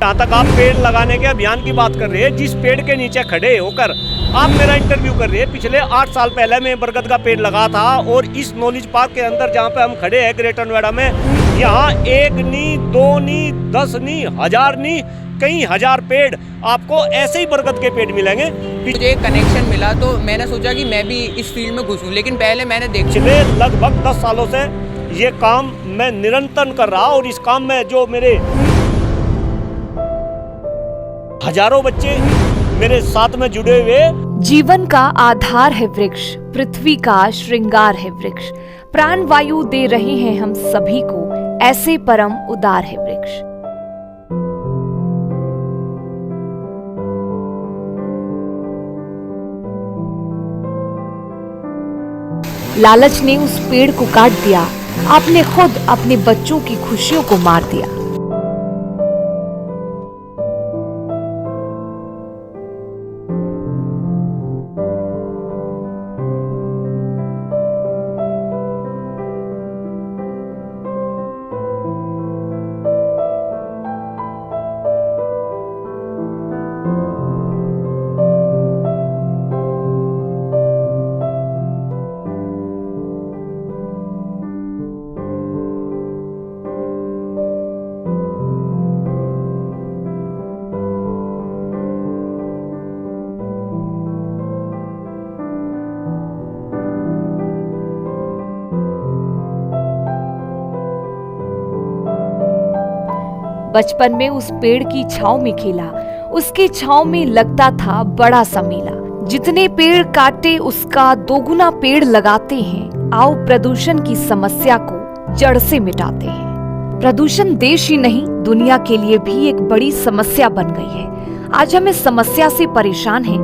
जहाँ तक आप पेड़ लगाने के अभियान की बात कर रहे हैं, जिस पेड़ के नीचे खड़े होकर आप मेरा इंटरव्यू कर रहे हैं, पिछले 8 साल पहले मैं बरगद का पेड़ लगा था और इस नॉलेज पार्क के अंदर जहाँ पे हम खड़े हैं ग्रेटर नोएडा में, यहाँ 1 नहीं 2 नहीं 10 नहीं 1000 नहीं कई हजार पेड़ आपको ऐसे ही बरगद के पेड़ मिलेंगे। मुझे एक कनेक्शन मिला तो मैंने सोचा कि मैं भी इस फील्ड में घुसूं, लेकिन पहले मैंने पिछले लगभग 10 सालों से ये काम मैं निरंतर कर रहा और इस काम में जो मेरे हजारों बच्चे मेरे साथ में जुड़े हुए। जीवन का आधार है वृक्ष, पृथ्वी का श्रृंगार है वृक्ष, प्राण वायु दे रहे हैं हम सभी को, ऐसे परम उदार है वृक्ष। लालच ने उस पेड़ को काट दिया, आपने खुद अपने बच्चों की खुशियों को मार दिया। बचपन में उस पेड़ की छांव में खेला, उसके छांव में लगता था बड़ा सा मेला। जितने पेड़ काटे उसका दोगुना पेड़ लगाते हैं, आओ प्रदूषण की समस्या को जड़ से मिटाते हैं। प्रदूषण देश ही नहीं दुनिया के लिए भी एक बड़ी समस्या बन गई है। आज हम इस समस्या से परेशान हैं।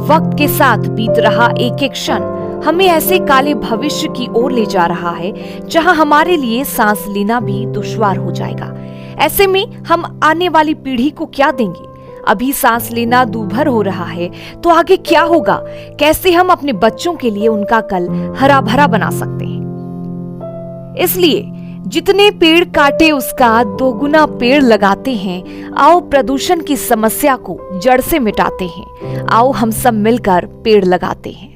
वक्त के साथ बीत रहा एक एक क्षण हमें ऐसे काले भविष्य की ओर ले जा रहा है जहां हमारे लिए सांस लेना भी दुश्वार हो जाएगा। ऐसे में हम आने वाली पीढ़ी को क्या देंगे? अभी सांस लेना दूभर हो रहा है तो आगे क्या होगा? कैसे हम अपने बच्चों के लिए उनका कल हरा भरा बना सकते हैं? इसलिए जितने पेड़ काटे उसका दोगुना पेड़ लगाते हैं। आओ प्रदूषण की समस्या को जड़ से मिटाते हैं। आओ हम सब मिलकर पेड़ लगाते हैं।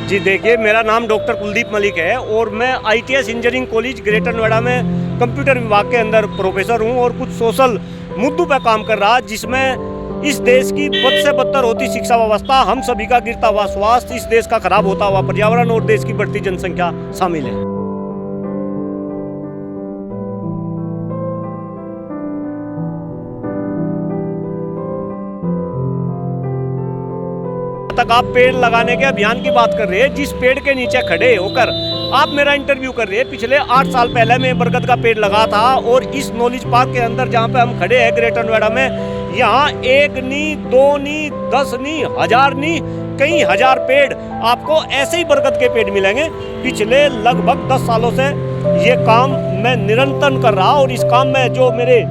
जी देखिए, मेरा नाम डॉक्टर कुलदीप मलिक है और मैं ITS engineering college greater Noida में कंप्यूटर विभाग के अंदर प्रोफेसर हूं और कुछ सोशल मुद्दों पर काम कर रहा, जिसमें इस देश की बद से बदतर होती शिक्षा व्यवस्था, हम सभी का गिरता हुआ स्वास्थ्य, इस देश का खराब होता हुआ पर्यावरण और देश की बढ़ती जनसंख्या शामिल है। तक आप पेड़ लगाने के अभियान की बात कर रहे हैं, जिस पेड़ के नीचे खड़े होकर आप मेरा इंटरव्यू कर रहे हैं, पिछले 8 साल पहले मैं बरगद का पेड़ लगा था और इस नॉलेज पार्क के अंदर जहाँ पे हम खड़े हैं ग्रेटर नोएडा में, यहाँ 1 नहीं 2 नहीं 10 नहीं 1000 नहीं कई हजार पेड़ आपको ऐसे ही बरगद के पेड़ मिलेंगे। पिछले लगभग 10 सालों से ये काम मैं निरंतर कर रहा और इस काम में जो मेरे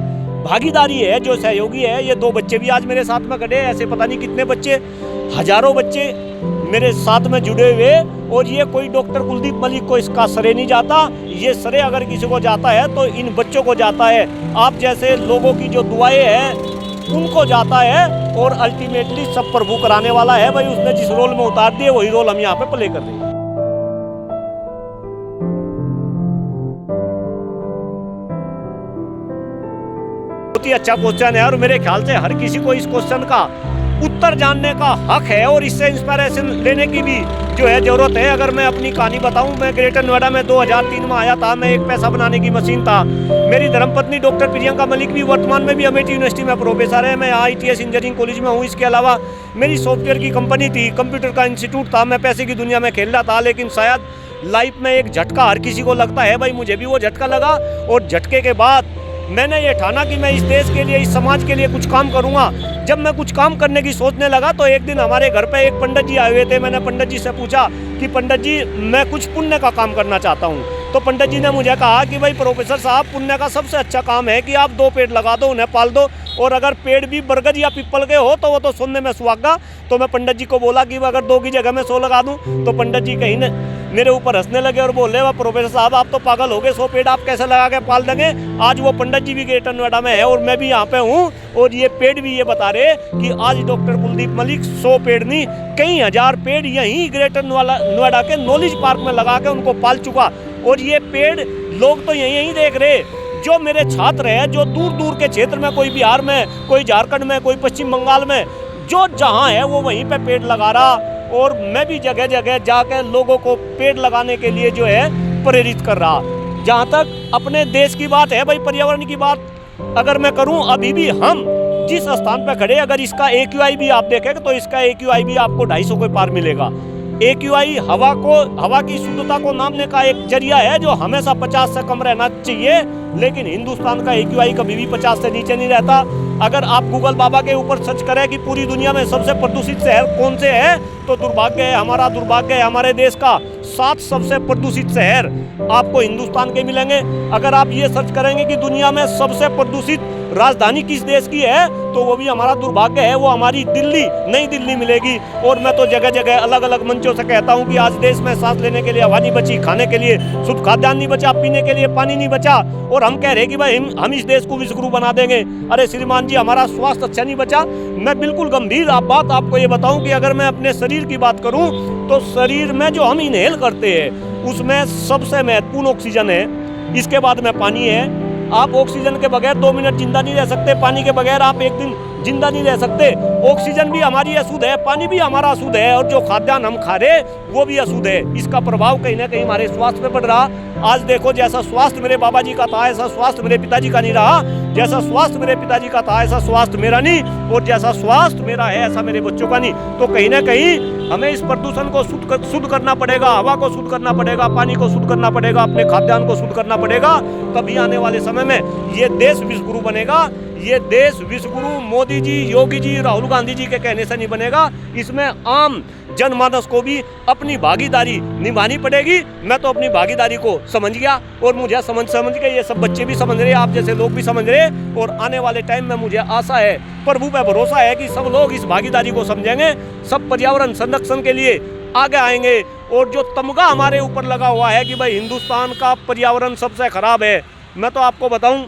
भागीदारी है, जो सहयोगी है, ये 2 बच्चे भी आज मेरे साथ में खड़े हैं। ऐसे पता नहीं कितने बच्चे, हजारों बच्चे मेरे साथ में जुड़े हुए। और ये कोई डॉक्टर कुलदीप मलिक को इसका श्रेय नहीं जाता, ये श्रेय अगर किसी को जाता है तो इन बच्चों को जाता है, आप जैसे लोगों की जो दुआएं हैं उनको जाता है। और अल्टीमेटली सब प्रभु कराने वाला है भाई, उसने जिस रोल में उतार दिए वही रोल हम यहाँ पे प्ले कर रहे हैं। बहुत ही अच्छा क्वेश्चन है और मेरे ख्याल से हर किसी को इस क्वेश्चन का उत्तर जानने का हक है और इससे इंस्पिरेशन लेने की भी जो है जरूरत है। अगर मैं अपनी कहानी बताऊं, मैं ग्रेटर नोएडा में 2003 में आया था। मैं एक पैसा बनाने की मशीन था। मेरी धर्मपत्नी डॉक्टर प्रियंका मलिक भी वर्तमान में भी अमेठी यूनिवर्सिटी में प्रोफेसर है। मैं ITS इंजीनियरिंग कॉलेज में हूँ। इसके अलावा मेरी सॉफ्टवेयर की कंपनी थी, कंप्यूटर का इंस्टीट्यूट था। मैं पैसे की दुनिया में खेल रहा था, लेकिन शायद लाइफ में एक झटका हर किसी को लगता है भाई, मुझे भी वो झटका लगा और झटके के बाद मैंने ये ठाना कि मैं इस देश के लिए, इस समाज के लिए कुछ काम करूँगा। जब मैं कुछ काम करने की सोचने लगा तो एक दिन हमारे घर पे एक पंडित जी आए हुए थे। मैंने पंडित जी से पूछा कि पंडित जी मैं कुछ पुण्य का काम करना चाहता हूँ। तो पंडित जी ने मुझे कहा कि भाई प्रोफेसर साहब, पुण्य का सबसे अच्छा काम है कि आप 2 पेड़ लगा दो, उन्हें पाल दो, और अगर पेड़ भी बरगद या पीपल के हो तो वो तो सुनने में सुहागा। तो मैं पंडित जी को बोला कि अगर 2 की जगह मैं 100 लगा दूं। तो पंडित जी कहीं मेरे ऊपर हंसने लगे और बोले, वाह प्रोफेसर साहब आप तो पागल हो गए, 100 पेड़ आप कैसे लगा के पाल देंगे। आज वो पंडित जी भी ग्रेटर नोएडा में है और मैं भी यहाँ पे हूँ, और ये पेड़ भी ये बता रहे कि आज डॉक्टर कुलदीप मलिक 100 पेड़ नहीं, कई हजार पेड़ यहीं ग्रेटर नोएडा के नॉलेज पार्क में लगा के उनको पाल चुका। और ये पेड़ लोग तो यहीं देख रहे, जो मेरे छात्र हैं, जो दूर दूर के क्षेत्र में, कोई बिहार में, कोई झारखंड में, कोई पश्चिम बंगाल में, जो जहाँ है वो वहीं पे पेड़ लगा रहा। और मैं भी जगह जगह जाकर लोगों को पेड़ लगाने के लिए जो है प्रेरित कर रहा। जहाँ तक अपने देश की बात है, भाई पर्यावरण की बात अगर मैं करूँ, अभी भी हम जिस स्थान पर खड़े, अगर इसका AQI भी आप देखेंगे तो इसका AQI भी आपको 250 के पार मिलेगा। AQI हवा की शुद्धता को नापने का एक जरिया है जो हमेशा 50 से कम रहना चाहिए, लेकिन हिंदुस्तान का AQI कभी भी 50 से नीचे नहीं रहता। अगर आप गूगल बाबा के ऊपर सर्च करें कि पूरी दुनिया में सबसे प्रदूषित शहर कौन से है, तो दुर्भाग्य है हमारा, दुर्भाग्य है हमारे देश का, 7 सबसे प्रदूषित शहर आपको हिंदुस्तान के मिलेंगे। अगर आप ये सर्च करेंगे कि दुनिया में सबसे प्रदूषित राजधानी किस देश की है, तो वो भी हमारा दुर्भाग्य है, वो हमारी दिल्ली, नई दिल्ली मिलेगी। और मैं तो जगह जगह अलग अलग मंचों से कहता हूँ कि आज देश में सांस लेने के लिए हवा नहीं बची, खाने के लिए शुद्ध खाद्यान्न नहीं बचा, पीने के लिए पानी नहीं बचा, और हम कह रहे कि भाई हम इस देश को विश्वगुरु बना देंगे। अरे श्रीमान जी, हमारा स्वास्थ्य अच्छा नहीं बचा। मैं बिल्कुल गंभीर बात आपको ये बताऊँ कि अगर मैं अपने शरीर की बात करूँ तो शरीर में जो हम इनहेल करते हैं उसमें सबसे महत्वपूर्ण ऑक्सीजन है, इसके बाद में पानी है। आप ऑक्सीजन के बगैर 2 मिनट जिंदा नहीं रह सकते, पानी के बगैर आप 1 दिन जिंदा नहीं रह सकते। ऑक्सीजन भी हमारी अशुद्ध है, पानी भी हमारा अशुद्ध है, और जो खाद्यान्न हम खा रहे वो भी अशुद्ध है। इसका प्रभाव कहीं ना कहीं हमारे स्वास्थ्य पे पड़ रहा। आज देखो, जैसा स्वास्थ्य मेरे बाबा जी का था ऐसा स्वास्थ्य मेरे पिताजी का नहीं रहा, जैसा स्वास्थ्य मेरे पिताजी का था ऐसा स्वास्थ्य मेरा नहीं, और जैसा स्वास्थ्य मेरा है ऐसा मेरे बच्चों का नहीं। तो कहीं ना कहीं हमें इस प्रदूषण को शुद्ध करना पड़ेगा, हवा को शुद्ध करना पड़ेगा, पानी को शुद्ध करना पड़ेगा, अपने खाद्यान्न को शुद्ध करना पड़ेगा। तभी आने वाले समय में ये देश विश्वगुरु बनेगा। ये देश विश्वगुरु मोदी जी, योगी जी, राहुल गांधी जी के कहने से नहीं बनेगा। इसमें आम जनमानस को भी अपनी भागीदारी निभानी पड़ेगी। मैं तो अपनी भागीदारी को समझ गया, और मुझे समझ के ये सब बच्चे भी समझ रहे, आप जैसे लोग भी समझ रहे, और आने वाले टाइम में मुझे आशा है, प्रभु पे भरोसा है कि सब लोग इस भागीदारी को समझेंगे, सब पर्यावरण संरक्षण के लिए आगे आएंगे। और जो तमगा हमारे ऊपर लगा हुआ है कि भाई हिंदुस्तान का पर्यावरण सबसे खराब है, मैं तो आपको बताऊं,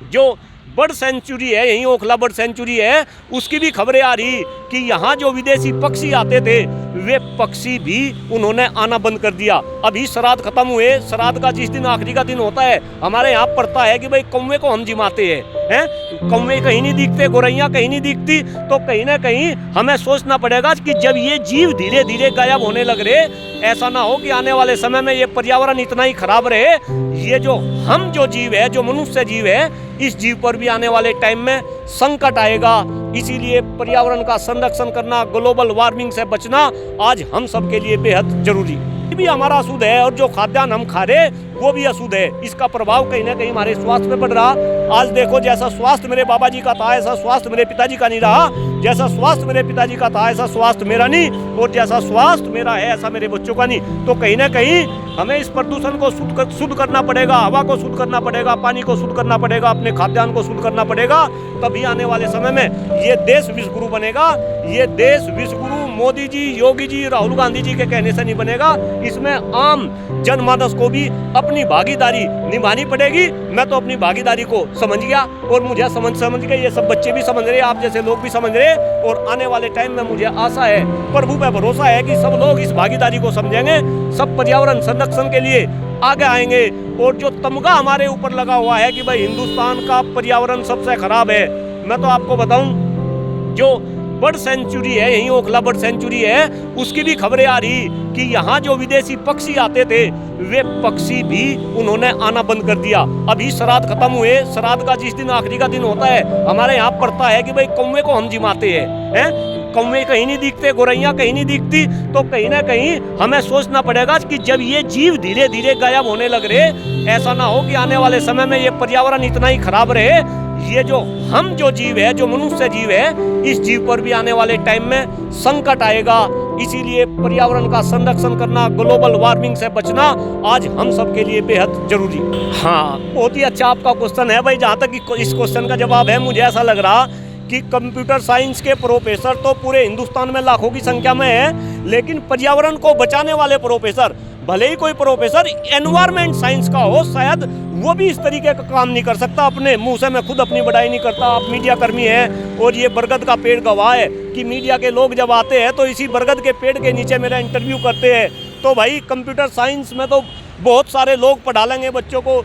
जो बर्ड सेंचुरी है, यहीं ओखला बर्ड सेंचुरी है, उसकी भी खबरें आ रही कि यहाँ जो विदेशी पक्षी आते थे वे पक्षी भी उन्होंने आना बंद कर दिया। अभी श्राद्ध खत्म हुए, श्राद्ध का जिस दिन आखिरी का दिन होता है, हमारे यहाँ पड़ता है कि भाई कौवे को हम जिमाते हैं, कौवे कहीं नहीं दिखते, गोरैया कहीं नहीं दिखती। तो कहीं ना कहीं हमें सोचना पड़ेगा कि जब ये जीव धीरे धीरे गायब होने लग रहे, ऐसा ना हो कि आने वाले समय में ये पर्यावरण इतना ही खराब रहे, ये जो हम जो जीव है, जो मनुष्य जीव है, इस जीव पर भी आने वाले टाइम में संकट आएगा। इसीलिए पर्यावरण का संरक्षण करना, ग्लोबल वार्मिंग से बचना आज हम सब के लिए बेहद जरूरी भी हमारा अशुद्ध है, और जो खाद्यान्न हम खा रहे वो भी अशुद्ध है। इसका प्रभाव कहीं ना कहीं हमारे स्वास्थ्य पे पड़ रहा। आज देखो, जैसा स्वास्थ्य मेरे बाबा जी का था ऐसा स्वास्थ्य मेरे पिताजी का नहीं रहा, जैसा स्वास्थ्य मेरे पिताजी का था ऐसा स्वास्थ्य मेरा नहीं, और जैसा स्वास्थ्य मेरा है ऐसा मेरे बच्चों का नहीं। तो कहीं ना कहीं हमें इस प्रदूषण को शुद्ध करना पड़ेगा, हवा को शुद्ध करना पड़ेगा, पानी को शुद्ध करना पड़ेगा, अपने खाद्यान्न को शुद्ध करना पड़ेगा। तभी आने वाले समय में ये देश विश्वगुरु बनेगा। ये देश विश्वगुरु मोदी जी, योगी जी, राहुल गांधी जी के कहने से नहीं बनेगा। इसमें आम जनमानस को भी अपनी भागीदारी निभानी पड़ेगी। मैं तो अपनी भागीदारी को समझ गया, और मुझे समझ के ये सब बच्चे भी समझ रहे, आप जैसे लोग भी समझ रहे, और आने वाले टाइम में मुझे आशा है, प्रभु पे भरोसा है कि सब लोग इस भागीदारी को समझेंगे, सब पर्यावरण संरक्षण के लिए आगे आएंगे। और जो तमगा हमारे ऊपर लगा हुआ है कि भाई हिंदुस्तान का पर्यावरण सबसे खराब है, मैं तो आपको बताऊं, जो बर्ड सेंचुरी है, यहीं ओखला बर्ड सेंचुरी है, उसकी भी खबरें आ रही कि यहाँ जो विदेशी पक्षी आते थे वे पक्षी भी उन्होंने आना बंद कर दिया। अभी श्राद्ध खत्म हुए, श्राद्ध का जिस दिन आखिरी का दिन होता है, हमारे यहाँ पड़ता है कि भाई कौवे को हम जिमाते हैं, कौवे कहीं नहीं दिखते, गोरैया कहीं नहीं दिखती, तो कहीं ना कहीं हमें सोचना पड़ेगा कि जब ये जीव धीरे धीरे गायब होने लग रहे, ऐसा ना हो कि आने वाले समय में ये पर्यावरण इतना ही खराब रहे, ये हम जो जीव है, जो मनुष्य जीव है, इस जीव पर भी आने वाले टाइम में संकट आएगा। इसीलिए पर्यावरण का संरक्षण करना, ग्लोबल वार्मिंग से बचना आज हम सब के लिए बेहद जरूरी। हाँ, बहुत ही अच्छा आपका क्वेश्चन है भाई। जहाँ तक इस क्वेश्चन का जवाब है, मुझे ऐसा लग रहा कि कंप्यूटर साइंस के प्रोफेसर तो पूरे हिंदुस्तान में लाखों की संख्या में है, लेकिन पर्यावरण को बचाने वाले प्रोफेसर, भले ही कोई प्रोफेसर एनवायरमेंट साइंस का हो, शायद वो भी इस तरीके का काम नहीं कर सकता। अपने मुंह से मैं खुद अपनी बड़ाई नहीं करता, आप मीडिया कर्मी हैं और ये बरगद का पेड़ गवाह है कि मीडिया के लोग जब आते हैं तो इसी बरगद के पेड़ के नीचे मेरा इंटरव्यू करते हैं। तो भाई कंप्यूटर साइंस में तो बहुत सारे लोग पढ़ा लेंगे बच्चों को,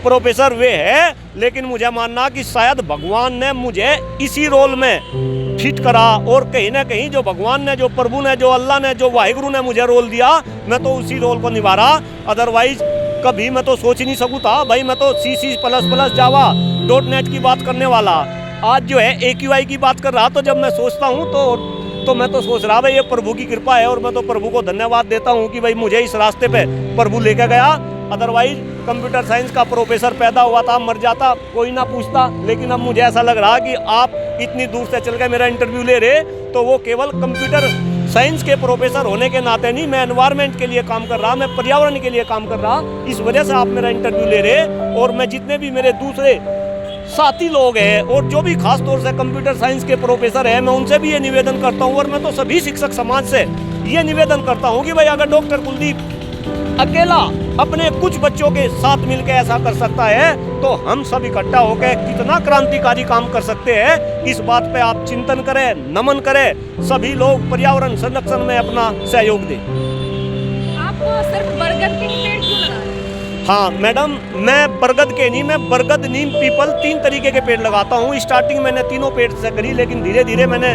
प्रोफेसर वे है, लेकिन मुझे मानना कि शायद भगवान ने मुझे इसी रोल में फिट करा, और कहीं ना कहीं जो भगवान ने, जो प्रभु ने, जो अल्लाह ने, जो वाहिगुरु ने मुझे रोल दिया, मैं तो उसी रोल को निभा रहा। अदरवाइज कभी मैं तो सोच ही नहीं सकूँ था भाई, मैं तो C++ जावा .NET की बात करने वाला, आज जो है AQI की बात कर रहा। तो जब मैं सोचता हूँ तो मैं तो सोच रहा भाई ये प्रभु की कृपा है, और मैं तो प्रभु को धन्यवाद देता हूँ कि भाई मुझे इस रास्ते पे प्रभु लेके गया। अदरवाइज कंप्यूटर साइंस का प्रोफेसर पैदा हुआ था, मर जाता, कोई ना पूछता। लेकिन अब मुझे ऐसा लग रहा कि आप इतनी दूर से चल के मेरा इंटरव्यू ले रहे, तो वो केवल कंप्यूटर साइंस के प्रोफेसर होने के नाते नहीं, मैं एनवायरनमेंट के लिए काम कर रहा, मैं पर्यावरण के लिए काम कर रहा, इस वजह से आप मेरा इंटरव्यू ले रहे। और मैं जितने भी मेरे दूसरे साथी लोग हैं और जो भी खास तौर से कंप्यूटर साइंस के प्रोफेसर हैं, मैं उनसे भी ये निवेदन करता हूँ, और मैं तो सभी शिक्षक समाज से ये निवेदन करता हूँ कि भाई अगर डॉक्टर कुलदीप अकेला अपने कुछ बच्चों के साथ मिलकर ऐसा कर सकता है, तो हम सब इकट्ठा होकर कितना क्रांतिकारी काम कर सकते हैं। इस बात पे आप चिंतन करें, नमन करें, सभी लोग पर्यावरण संरक्षण में अपना सहयोग दें। आप सिर्फ बरगद के ही पेड़ क्यों लगा रहे हैं? हाँ मैडम, मैं बरगद के नहीं, मैं बरगद, नीम, पीपल 3 तरीके के पेड़ लगाता हूँ। स्टार्टिंग मैंने 3 पेड़ से करी, लेकिन धीरे धीरे मैंने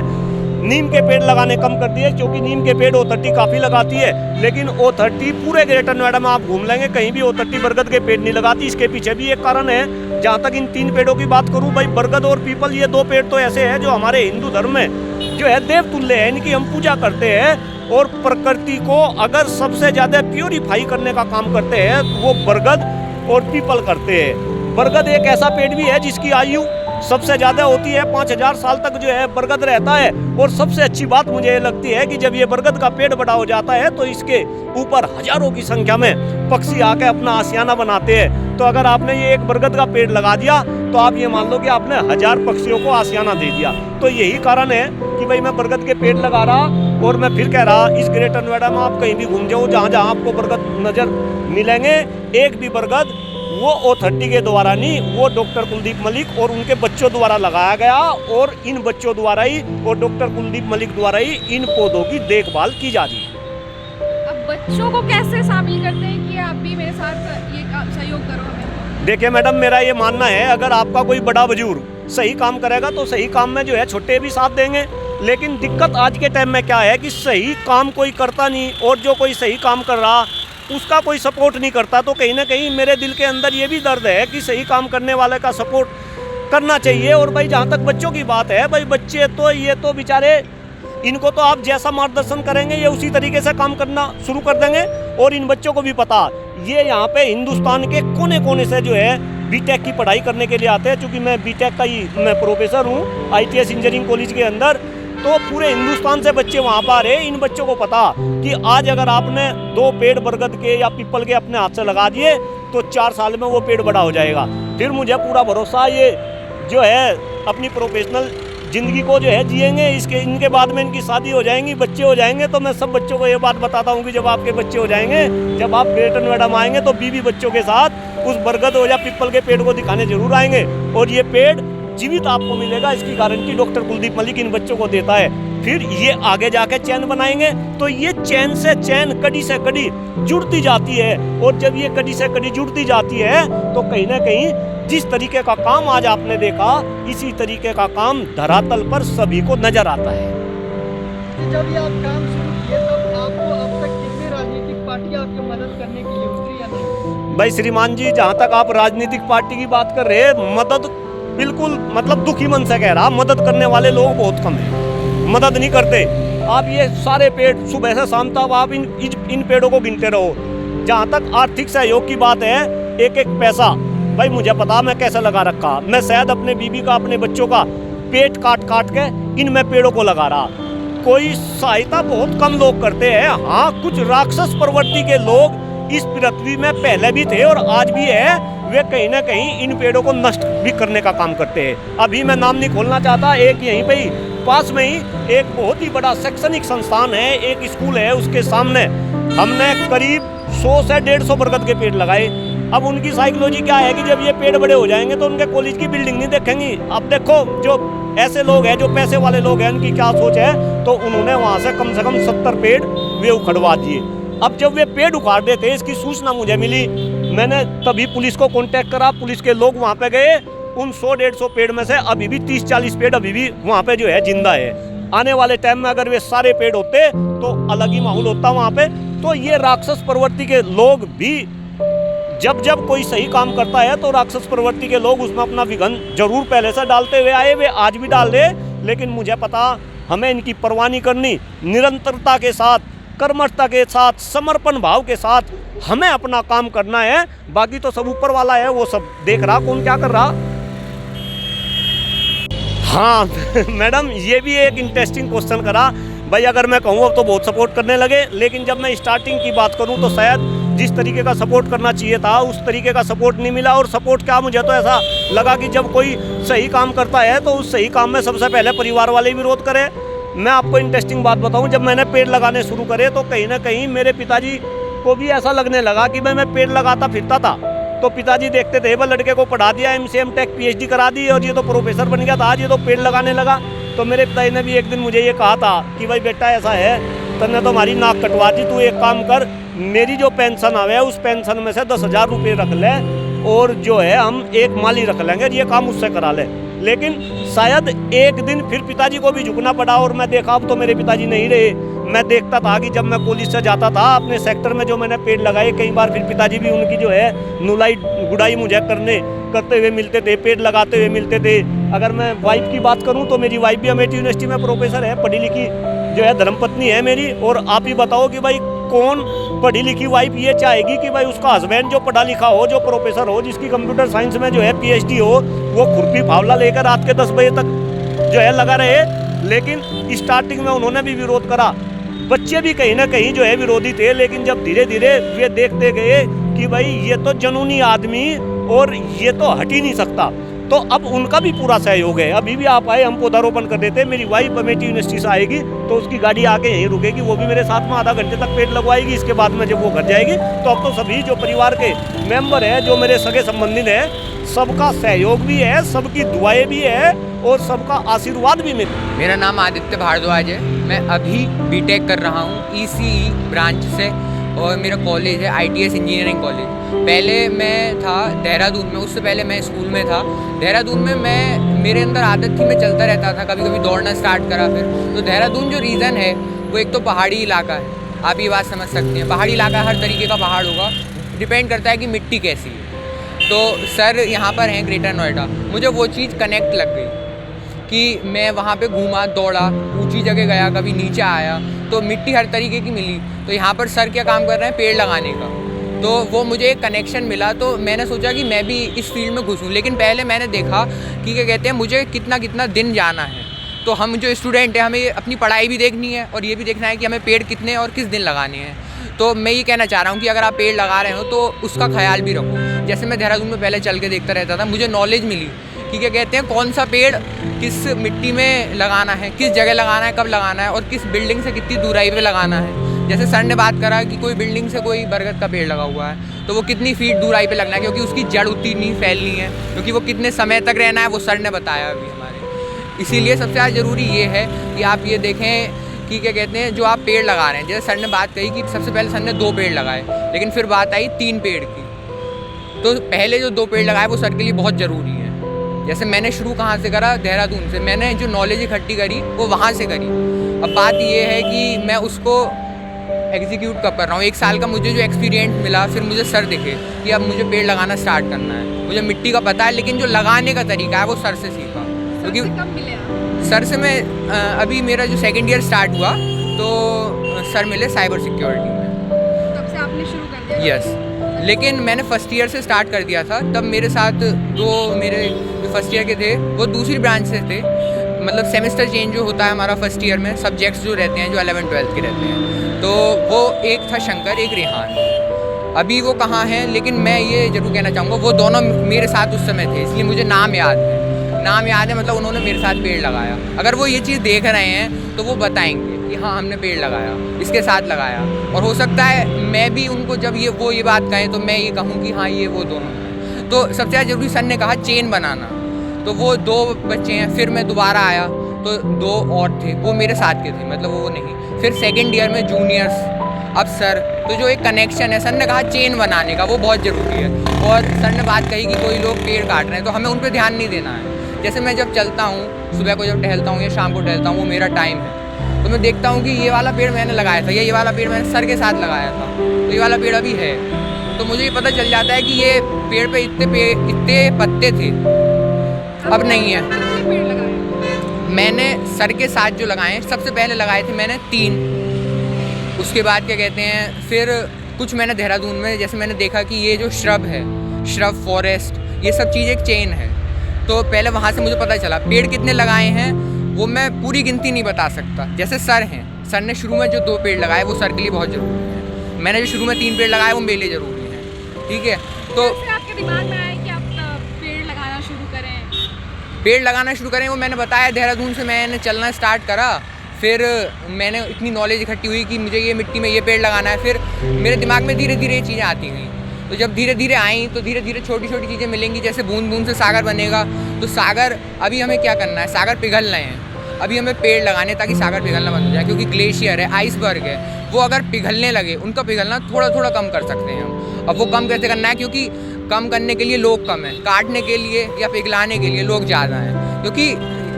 नीम के पेड़ लगाने कम कर दिए, क्योंकि नीम के पेड़ O30 काफ़ी लगाती है, लेकिन O30 पूरे ग्रेटर नोएडा में आप घूम लेंगे, कहीं भी O30 बरगद के पेड़ नहीं लगाती। इसके पीछे भी एक कारण है। जहाँ तक इन 3 पेड़ों की बात करूँ भाई, बरगद और पीपल, ये 2 पेड़ तो ऐसे हैं जो हमारे हिंदू धर्म में जो है देवतुल्य है, इनकी हम पूजा करते हैं। और प्रकृति को अगर सबसे ज़्यादा प्योरीफाई करने का काम करते हैं वो बरगद और पीपल करते हैं। बरगद एक ऐसा पेड़ भी है जिसकी आयु सबसे ज़्यादा होती है, 5000 साल तक जो है बरगद रहता है। और सबसे अच्छी बात मुझे ये लगती है कि जब ये बरगद का पेड़ बड़ा हो जाता है तो इसके ऊपर हजारों की संख्या में पक्षी आके अपना आशियाना बनाते हैं। तो अगर आपने ये एक बरगद का पेड़ लगा दिया तो आप ये मान लो कि आपने 1000 पक्षियों को आशियाना दे दिया। तो यही कारण है कि भाई मैं बरगद के पेड़ लगा रहा। और मैं फिर कह रहा, इस ग्रेटर नोएडा में आप कहीं भी घूम जाओ, जहाँ जहाँ आपको बरगद नज़र मिलेंगे, एक भी बरगद वो O30 के द्वारा नहीं, वो डॉक्टर कुलदीप मलिक और उनके बच्चों द्वारा लगाया गया, और इन बच्चों द्वारा ही और डॉक्टर कुलदीप मलिक द्वारा ही इन पौधों की देखभाल की जा रही है। अब बच्चों को कैसे शामिल करते हैं कि आप भी मेरे साथ ये सहयोग करो हमें? देखिए मैडम, मेरा ये मानना है, अगर आपका कोई बड़ा बुजुर्ग सही काम करेगा तो सही काम में जो है छोटे भी साथ देंगे। लेकिन दिक्कत आज के टाइम में क्या है कि सही काम कोई करता नहीं, और जो कोई सही काम कर रहा उसका कोई सपोर्ट नहीं करता। तो कहीं ना कहीं मेरे दिल के अंदर ये भी दर्द है कि सही काम करने वाले का सपोर्ट करना चाहिए। और भाई जहाँ तक बच्चों की बात है, भाई बच्चे तो ये तो बेचारे, इनको तो आप जैसा मार्गदर्शन करेंगे ये उसी तरीके से काम करना शुरू कर देंगे। और इन बच्चों को भी पता, ये यहाँ पे हिंदुस्तान के कोने कोने से जो है बीटेक की पढ़ाई करने के लिए आते हैं। चूँकि मैं बीटेक का ही मैं प्रोफेसर हूँ ITS इंजीनियरिंग कॉलेज के अंदर, तो पूरे हिंदुस्तान से बच्चे वहाँ पर आ रहे हैं। इन बच्चों को पता कि आज अगर आपने 2 पेड़ बरगद के या पीपल के अपने हाथ से लगा दिए तो 4 साल में वो पेड़ बड़ा हो जाएगा। फिर मुझे पूरा भरोसा, ये जो है अपनी प्रोफेशनल ज़िंदगी को जो है जिएंगे, इनके बाद में इनकी शादी हो जाएंगी, बच्चे हो जाएंगे। तो मैं सब बच्चों को ये बात बताता हूँ कि जब आपके बच्चे हो जाएंगे, जब आप ग्रेटर नोएडा में आएंगे, तो बीवी बच्चों के साथ उस बरगद हो या पीपल के पेड़ को दिखाने जरूर आएंगे। और ये पेड़ जीवित आपको मिलेगा, इसकी गारंटी डॉक्टर कुलदीप मलिक इन बच्चों को देता है। फिर ये आगे जाके चैन बनाएंगे, तो ये चैन से चैन, कड़ी से कड़ी जुड़ती जाती है। और जब ये कड़ी से कड़ी जुड़ती जाती है तो कहीं ना कहीं जिस तरीके का काम आज आपने देखा, इसी तरीके का काम धरातल पर सभी को नजर आता है। जब ये आप काम शुरू किए तब आपको अब तक कितनी राजनीतिक पार्टियां आपकी मदद करने के लिए उतरी या नहीं? भाई श्रीमान जी, जहाँ तक आप राजनीतिक पार्टी की बात कर रहे हैं, मदद बिल्कुल मतलब दुखी मन से कह रहा, मदद करने वाले लोग बहुत कम हैं। मदद नहीं करते। आप ये सारे पेड़ सुबह से शाम तक आप इन पेड़ों को गिनते रहो। जहाँ तक आर्थिक सहयोग की बात है, एक एक पैसा भाई मुझे पता मैं कैसे लगा रखा। मैं शायद अपने बीबी का, अपने बच्चों का पेट काट काट के इनमें पेड़ों को लगा रहा। कोई सहायता बहुत कम लोग करते हैं। हाँ, कुछ राक्षस प्रवृत्ति के लोग इस पृथ्वी में पहले भी थे और आज भी है। वे कहीं ना कहीं इन पेड़ों को नष्ट भी करने का काम करते हैं। अभी मैं नाम नहीं खोलना चाहता, एक यहीं पे ही पास में ही एक बहुत ही बड़ा शैक्षणिक संस्थान है, एक स्कूल है, उसके सामने हमने करीब 100 से 150 बरगद के पेड़ लगाए। अब उनकी साइकोलॉजी क्या है कि जब ये पेड़ बड़े हो जाएंगे तो उनके कॉलेज की बिल्डिंग नहीं देखेंगी। अब देखो जो ऐसे लोग हैं, जो पैसे वाले लोग हैं, उनकी क्या सोच है, तो उन्होंने वहाँ से कम 70 पेड़ वे उखड़वा दिए। अब जब वे पेड़ उखाड़ देते, इसकी सूचना मुझे मिली, मैंने तभी पुलिस को कांटेक्ट करा। पुलिस के लोग वहाँ पे गए। उन 100-150 पेड़ में से अभी भी 30-40 पेड़ अभी भी वहाँ पे जो है जिंदा है। आने वाले टाइम में अगर वे सारे पेड़ होते तो अलग ही माहौल होता वहाँ पे। तो ये राक्षस प्रवृत्ति के लोग भी जब कोई सही काम करता है तो राक्षस प्रवृत्ति के लोग उसमें अपना विघन जरूर पहले से डालते हुए आए, वे आज भी डाल रहे। लेकिन मुझे पता, हमें इनकी परवाह नहीं करनी। निरंतरता के साथ, कर्मठता के साथ, समर्पण भाव के साथ हमें अपना काम करना है। बाकी तो सब ऊपर वाला है, वो सब देख रहा कौन क्या कर रहा। हाँ मैडम, ये भी एक इंटरेस्टिंग क्वेश्चन करा भाई। अगर मैं कहूँ अब तो बहुत सपोर्ट करने लगे, लेकिन जब मैं स्टार्टिंग की बात करूँ तो शायद जिस तरीके का सपोर्ट करना चाहिए था उस तरीके का सपोर्ट नहीं मिला। और सपोर्ट क्या, मुझे तो ऐसा लगा कि जब कोई सही काम करता है तो उस सही काम में सबसे पहले परिवार वाले विरोध करें। मैं आपको इंटरेस्टिंग बात बताऊं, जब मैंने पेड़ लगाने शुरू करे तो कहीं ना कहीं मेरे पिताजी को भी ऐसा लगने लगा कि मैं पेड़ लगाता फिरता था। तो पिताजी देखते थे, वह लड़के को पढ़ा दिया, MCA MTech PhD करा दी और ये तो प्रोफेसर बन गया था, आज ये तो पेड़ लगाने लगा। तो मेरे पिताजी ने भी एक दिन मुझे ये कहा था कि भाई बेटा ऐसा है, तूने तो हमारी नाक कटवा दी, तू एक काम कर, मेरी जो पेंशन आवे उस पेंशन में से 10,000 रुपये रख ले और जो है हम एक माली रख लेंगे, ये काम उससे करा ले। लेकिन शायद एक दिन फिर पिताजी को भी झुकना पड़ा और मैं देखा अब तो मेरे पिताजी नहीं रहे। मैं देखता था कि जब मैं कॉलेज से जाता था अपने सेक्टर में जो मैंने पेड़ लगाए, कई बार फिर पिताजी भी उनकी जो है नुलाई गुड़ाई मुझे करते हुए मिलते थे, पेड़ लगाते हुए मिलते थे। अगर मैं वाइफ की बात करूं तो मेरी वाइफ भी अमेठी यूनिवर्सिटी में प्रोफेसर है, पढ़ी लिखी जो है धर्मपत्नी है मेरी। और आप ही बताओ कि भाई कौन पढ़ी लिखी वाइफ ये चाहेगी कि भाई उसका हस्बैंड जो पढ़ा लिखा हो, जो प्रोफेसर हो, जिसकी कंप्यूटर साइंस में जो है PhD हो, वो खुरपी फावला लेकर रात के 10 बजे तक जो है लगा रहे। लेकिन स्टार्टिंग में उन्होंने भी विरोध करा, बच्चे भी कहीं ना कहीं जो है विरोधी थे। लेकिन जब धीरे धीरे वे देखते गए कि भाई ये तो जनूनी आदमी और ये तो हट ही नहीं सकता, तो अब उनका भी पूरा सहयोग है। अभी भी आप आए, हम पौधारोपण कर देते। मेरी वाइफ अमेठी यूनिवर्सिटी से आएगी तो उसकी गाड़ी आके यहीं रुकेगी, वो भी मेरे साथ में आधा घंटे तक पेड़ लगवाएगी। इसके बाद में जब वो घर जाएगी तो अब तो सभी जो परिवार के मेंबर हैं, जो मेरे सगे संबंधी हैं, सबका सहयोग भी है, सबकी दुआएं भी है और सबका आशीर्वाद भी मिले। मेरा नाम आदित्य भारद्वाज है। मैं अभी BTech कर रहा हूँ ECE ब्रांच से और मेरा कॉलेज है ITS इंजीनियरिंग कॉलेज। पहले मैं था देहरादून में, उससे पहले मैं स्कूल में था। देहरादून में मेरे अंदर आदत थी, मैं चलता रहता था, कभी कभी दौड़ना स्टार्ट करा। फिर तो देहरादून जो रीज़न है वो एक तो पहाड़ी इलाका है, आप ये बात समझ सकते हैं। पहाड़ी इलाका हर तरीके का पहाड़ होगा, डिपेंड करता है कि मिट्टी कैसी है। तो सर यहाँ पर हैं ग्रेटर नोएडा, मुझे वो चीज़ कनेक्ट लग गई कि मैं वहाँ पे घूमा, दौड़ा, ऊंची जगह गया, कभी नीचे आया, तो मिट्टी हर तरीके की मिली। तो यहाँ पर सर क्या काम कर रहे हैं, पेड़ लगाने का। तो वो मुझे एक कनेक्शन मिला, तो मैंने सोचा कि मैं भी इस फील्ड में घुसूँ। लेकिन पहले मैंने देखा कि क्या कहते हैं, मुझे कितना दिन जाना है। तो हम जो स्टूडेंट हैं, हमें अपनी पढ़ाई भी देखनी है और ये भी देखना है कि हमें पेड़ कितने और किस दिन लगाने हैं। तो मैं ये कहना चाह रहा हूँ कि अगर आप पेड़ लगा रहे हो तो उसका ख्याल भी रखो। जैसे मैं देहरादून में पहले चल के देखता रहता था, मुझे नॉलेज मिली कि क्या कहते हैं, कौन सा पेड़ किस मिट्टी में लगाना है, किस जगह लगाना है, कब लगाना है और किस बिल्डिंग से कितनी दूराई पे लगाना है। जैसे सर ने बात करा कि कोई बिल्डिंग से कोई बरगद का पेड़ लगा हुआ है तो वो कितनी फीट दूराई पे लगना है, क्योंकि उसकी जड़ उतनी नहीं फैलनी है, क्योंकि वो कितने समय तक रहना है, वो सर ने बताया अभी हमारे। इसीलिए सबसे ज़्यादा ज़रूरी ये है कि आप ये देखें कि क्या कहते हैं, जो आप पेड़ लगा रहे हैं, जैसे सर ने बात कही कि सबसे पहले सर ने 2 पेड़ लगाए, लेकिन फिर बात आई 3 पेड़ की। तो पहले जो 2 पेड़ लगाए वो सर के लिए बहुत ज़रूरी है। जैसे मैंने शुरू कहाँ से करा, देहरादून से। मैंने जो नॉलेज इकट्ठी करी वो वहाँ से करी। अब बात ये है कि मैं उसको एग्जीक्यूट कब कर रहा हूँ। 1 साल का मुझे जो एक्सपीरियंस मिला, फिर मुझे सर दिखे कि अब मुझे पेड़ लगाना स्टार्ट करना है। मुझे मिट्टी का पता है, लेकिन जो लगाने का तरीका है वो सर से सीखा। क्योंकि कब मिले आप? सर से मैं अभी मेरा जो सेकंड ईयर स्टार्ट हुआ तो सर मिले साइबर सिक्योरिटी में। तब से आपने शुरू कर दिया? यस, लेकिन मैंने फर्स्ट ईयर से स्टार्ट कर दिया था। तब मेरे साथ दो मेरे जो फर्स्ट ईयर के थे वो दूसरी ब्रांच से थे। मतलब सेमेस्टर चेंज जो होता है हमारा फर्स्ट ईयर में, सब्जेक्ट्स जो रहते हैं जो 11th-12th के रहते हैं, तो वो एक था शंकर, एक रेहान। अभी वो कहाँ हैं, लेकिन मैं ये जरूर कहना चाहूँगा वो दोनों मेरे साथ उस समय थे, इसलिए मुझे नाम याद है। नाम याद है मतलब उन्होंने मेरे साथ पेड़ लगाया। अगर वो ये चीज़ देख रहे हैं तो वो बताएंगे कि हाँ हमने पेड़ लगाया, इसके साथ लगाया। और हो सकता है मैं भी उनको जब वो ये बात कहें तो मैं ये कहूँ कि हाँ ये वो दोनों हैं। तो सबसे ज़्यादा जरूरी सर ने कहा चेन बनाना, तो वो 2 बच्चे हैं। फिर मैं दोबारा आया तो 2 और थे, वो मेरे साथ के थे, मतलब वो नहीं। फिर सेकेंड ईयर में जूनियर्स, अब सर। तो जो एक कनेक्शन है, सर ने कहा चेन बनाने का, वो बहुत ज़रूरी है। और सर ने बात कही कि कोई लोग पेड़ काट रहे हैं तो हमें उन पर ध्यान नहीं देना है। जैसे मैं जब चलता हूँ, सुबह को जब टहलता हूँ या शाम को टहलता हूँ, वो मेरा टाइम है, तो मैं देखता हूँ कि ये वाला पेड़ मैंने लगाया था या ये वाला पेड़ मैंने सर के साथ लगाया था, तो ये वाला पेड़ अभी है। तो मुझे ये पता चल जाता है कि ये पेड़ पे इतने पत्ते थे, अब नहीं है। कितने पेड़ लगाए? मैंने सर के साथ जो लगाए, सबसे पहले लगाए थे मैंने 3। उसके बाद क्या कहते हैं, फिर कुछ मैंने देहरादून में, जैसे मैंने देखा कि ये जो श्रब है, श्रब फॉरेस्ट, ये सब चीज़ एक चेन है, तो पहले वहाँ से मुझे पता चला। पेड़ कितने लगाए हैं वो मैं पूरी गिनती नहीं बता सकता। जैसे सर हैं, सर ने शुरू में जो 2 पेड़ लगाए वो सर के लिए बहुत ज़रूरी है। मैंने जो शुरू में 3 पेड़ लगाए वो मेरे लिए ज़रूरी हैं, ठीक है। तो फिर आपके दिमाग में आया कि आप पेड़ लगाना शुरू करें? पेड़ लगाना शुरू करें वो मैंने बताया, देहरादून से मैंने चलना स्टार्ट करा। फिर मैंने इतनी नॉलेज इकट्ठी हुई कि मुझे ये मिट्टी में ये पेड़ लगाना है। फिर मेरे दिमाग में धीरे धीरे ये चीज़ें आती गई। तो जब धीरे धीरे आई तो धीरे धीरे छोटी छोटी चीज़ें मिलेंगी। जैसे बूंद बूंद से सागर बनेगा, तो सागर अभी हमें क्या करना है, सागर पिघल रहे हैं, अभी हमें पेड़ लगाने ताकि सागर पिघलना बंद हो जाए। क्योंकि ग्लेशियर है, आइसबर्ग है, वो अगर पिघलने लगे, उनका पिघलना थोड़ा थोड़ा कम कर सकते हैं हम। अब वो कम कैसे करना है, क्योंकि कम करने के लिए लोग कम हैं, काटने के लिए या पिघलाने के लिए लोग ज़्यादा हैं। क्योंकि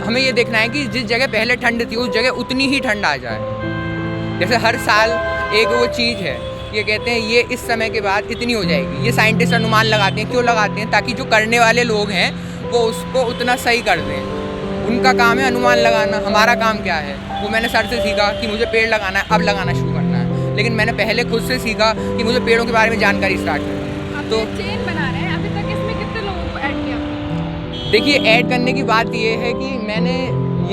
हमें ये देखना है कि जिस जगह पहले ठंड थी उस जगह उतनी ही ठंड आ जाए। जैसे हर साल एक वो चीज़ है, ये कहते हैं ये इस समय के बाद इतनी हो जाएगी। ये साइंटिस्ट अनुमान लगाते हैं, क्यों लगाते हैं, ताकि जो करने वाले लोग हैं वो उसको उतना सही कर दें। उनका काम है अनुमान लगाना, हमारा काम क्या है, वो मैंने सर से सीखा कि मुझे पेड़ लगाना है, अब लगाना शुरू करना है। लेकिन मैंने पहले खुद से सीखा कि मुझे पेड़ों के बारे में जानकारी स्टार्ट करनी है। तो चेन बना रहे हैं, अभी तक इसमें कितने लोगों को ऐड किया? देखिए, ऐड करने की बात ये है कि मैंने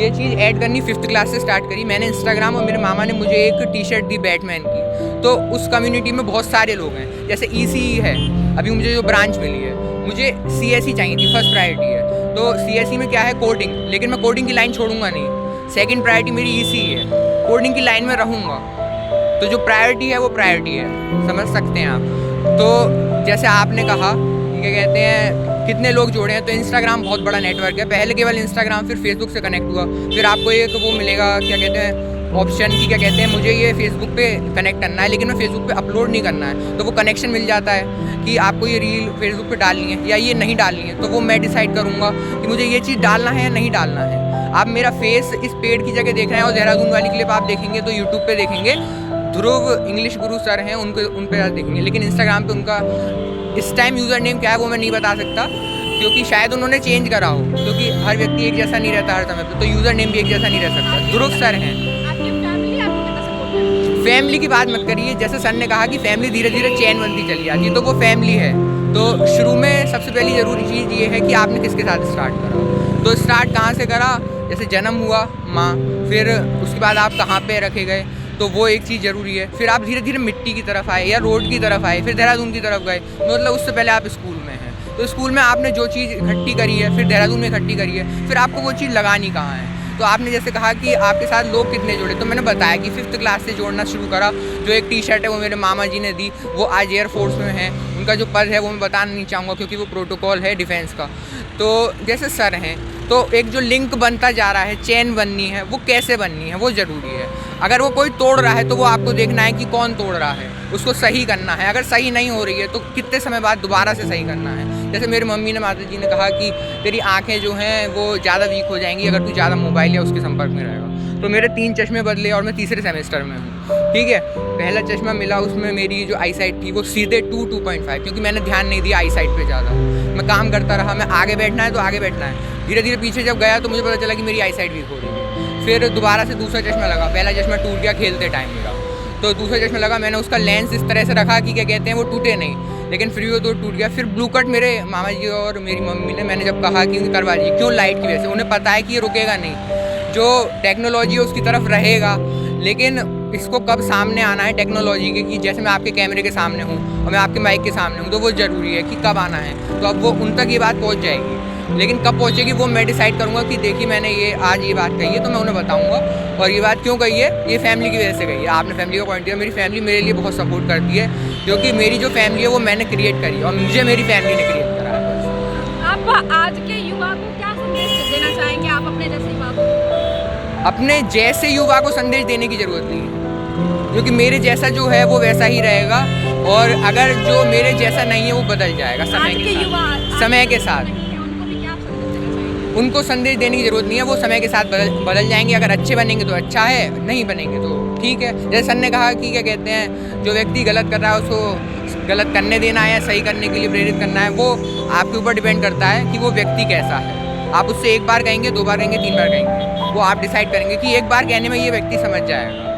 ये चीज़ ऐड करनी 5th क्लास से स्टार्ट करी। मैंने इंस्टाग्राम और मेरे मामा ने मुझे एक टी-शर्ट दी बैटमैन की, तो उस कम्युनिटी में बहुत सारे लोग हैं। जैसे ECE है, अभी मुझे जो ब्रांच मिली है, मुझे CSE चाहिए थी, फर्स्ट प्रायोरिटी है। तो CSE में क्या है, कोडिंग, लेकिन मैं कोडिंग की लाइन छोड़ूंगा नहीं। सेकंड प्रायोरिटी मेरी ECE है, कोडिंग की लाइन में रहूँगा। तो जो प्रायोरिटी है वो प्रायोरिटी है, समझ सकते हैं आप। तो जैसे आपने कहा क्या कहते हैं कितने लोग जोड़े हैं, तो इंस्टाग्राम बहुत बड़ा नेटवर्क है। पहले केवल इंस्टाग्राम, फिर फेसबुक से कनेक्ट हुआ, फिर आपको एक वो मिलेगा क्या कहते हैं ऑप्शन की, क्या कहते हैं मुझे ये फेसबुक पे कनेक्ट करना है लेकिन मैं फेसबुक पे अपलोड नहीं करना है, तो वो कनेक्शन मिल जाता है कि आपको ये रील फेसबुक पे डालनी है या ये नहीं डालनी है। तो वो मैं डिसाइड करूँगा कि मुझे ये चीज़ डालना है या नहीं डालना है। आप मेरा फेस इस पेड़ की जगह देख रहे हैं और देहरादून वाली क्लिप आप देखेंगे तो यूट्यूब पर देखेंगे, ध्रुव इंग्लिश गुरु सर हैं, उन पर देखेंगे। लेकिन इंस्टाग्राम पर उनका इस टाइम यूज़र नेम क्या है वो मैं नहीं बता सकता, क्योंकि शायद उन्होंने चेंज करा हो, क्योंकि हर व्यक्ति एक जैसा नहीं रहता हर समय पे, तो यूज़र नेम भी एक जैसा नहीं रह सकता। ध्रुव सर हैं। आपकी फैमिली आपको कितना सपोर्ट करती है? फैमिली की बात मत करिए, जैसे सर ने कहा कि फैमिली धीरे धीरे चैन बनती चली जाती है, तो वो फैमिली है। तो शुरू में सबसे पहली ज़रूरी चीज़ ये है कि आपने किसके साथ स्टार्ट करा। तो स्टार्ट कहाँ से करा, जैसे जन्म हुआ माँ, फिर उसके बाद आप कहाँ पे रखे गए, तो वो एक चीज़ ज़रूरी है। फिर आप धीरे धीरे मिट्टी की तरफ आए या रोड की तरफ आए, फिर देहरादून की तरफ गए, मतलब उससे पहले आप स्कूल में हैं। तो स्कूल में आपने जो चीज़ इकट्ठी करी है, फिर देहरादून में इकट्ठी करी है, फिर आपको वो चीज़ लगानी कहाँ है। तो आपने जैसे कहा कि आपके साथ लोग कितने जुड़े, तो मैंने बताया कि 5th क्लास से जोड़ना शुरू करा। जो एक टी-शर्ट है वो मेरे मामा जी ने दी, वो आज एयरफोर्स में है। उनका जो पद है वो मैं बताना नहीं चाहूँगा क्योंकि वो प्रोटोकॉल है डिफेंस का। तो जैसे सर हैं, तो एक जो लिंक बनता जा रहा है, चेन बननी है, वो कैसे बननी है वो ज़रूरी है। अगर वो कोई तोड़ रहा है तो वो आपको देखना है कि कौन तोड़ रहा है, उसको सही करना है। अगर सही नहीं हो रही है तो कितने समय बाद दोबारा से सही करना है, जैसे मेरी मम्मी ने, माता जी ने कहा कि तेरी आँखें जो हैं वो ज़्यादा वीक हो जाएंगी अगर तू ज़्यादा मोबाइल या उसके संपर्क में रहेगा। तो मेरे 3 चश्मे बदले और मैं तीसरे सेमेस्टर में हूँ, ठीक है। पहला चश्मा मिला, उसमें मेरी जो आई साइट थी वो सीधे 2.5, क्योंकि मैंने ध्यान नहीं दिया आई साइट पे ज़्यादा। मैं काम करता रहा, मैं आगे बैठना है तो आगे बैठना है। धीरे धीरे पीछे जब गया तो मुझे पता चला कि मेरी आई साइट वीक हो रही है। फिर दोबारा से दूसरा चश्मा लगा, पहला चश्मा टूट गया खेलते टाइम मेरा, तो दूसरा चश्मा लगा, मैंने उसका लेंस इस तरह से रखा कि क्या कहते हैं वो टूटे नहीं, लेकिन फिर वो तो टूट गया। फिर ब्लू कट मेरे मामा जी और मेरी मम्मी ने, मैंने जब कहा कि करवा लीजिए, क्यों, लाइट की वजह से। उन्हें पता है कि ये रुकेगा नहीं, जो टेक्नोलॉजी है उसकी तरफ रहेगा, लेकिन इसको कब सामने आना है टेक्नोलॉजी के, कि जैसे मैं आपके कैमरे के सामने हूँ और मैं आपके माइक के सामने हूँ, तो वो ज़रूरी है कि कब आना है। तो अब वो उन तक ये बात पहुँच जाएगी, लेकिन कब पहुँचेगी वो मैं डिसाइड करूँगा कि देखिए मैंने ये आज ये बात कही है, तो मैं उन्हें बताऊँगा। और ये बात क्यों कही है, ये फैमिली की वजह से कही है। आपने फैमिली का पॉइंट दिया, मेरी फैमिली मेरे लिए बहुत सपोर्ट करती है, क्योंकि मेरी जो फैमिली है वो मैंने क्रिएट करी और मुझे मेरी फैमिली ने क्रिएट करा है। आप आज के युवा को क्या संदेश देना चाहेंगे, आप अपने जैसे युवा को? अपने जैसे युवा को संदेश देने की ज़रूरत नहीं है, क्योंकि मेरे जैसा जो है वो वैसा ही रहेगा, और अगर जो मेरे जैसा नहीं है वो बदल जाएगा समय के साथ। समय के साथ उनको भी क्या संदेश देना चाहेंगे? उनको संदेश देने की ज़रूरत नहीं है, वो समय के साथ बदल जाएंगे। अगर अच्छे बनेंगे तो अच्छा है, नहीं बनेंगे तो ठीक है। जैसे सर ने कहा कि क्या कहते हैं, जो व्यक्ति गलत कर रहा है उसको गलत करने देना है या सही करने के लिए प्रेरित करना है, वो आपके ऊपर डिपेंड करता है कि वो व्यक्ति कैसा है। आप उससे 1 बार कहेंगे, 2 बार कहेंगे, 3 बार कहेंगे, वो आप डिसाइड करेंगे कि 1 बार कहने में ये व्यक्ति समझ जाएगा।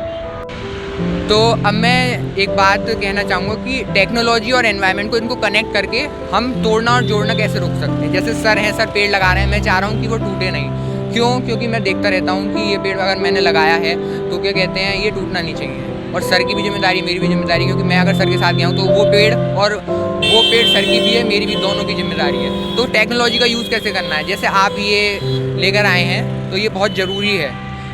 तो अब मैं एक बात कहना चाहूँगा कि टेक्नोलॉजी और एनवायरनमेंट को, इनको कनेक्ट करके हम तोड़ना और जोड़ना कैसे रोक सकते हैं। जैसे सर हैं, सर पेड़ लगा रहे हैं, मैं चाह रहा हूँ कि वो टूटे नहीं। क्यों? क्योंकि मैं देखता रहता हूँ कि ये पेड़ अगर मैंने लगाया है तो क्या कहते हैं ये टूटना नहीं चाहिए, और सर की भी जिम्मेदारी, मेरी भी जिम्मेदारी, क्योंकि मैं अगर सर के साथ गया हूँ तो वो पेड़ सर की भी है, मेरी भी, दोनों की जिम्मेदारी है। तो टेक्नोलॉजी का यूज़ कैसे करना है, जैसे आप ये लेकर आए हैं तो ये बहुत ज़रूरी है,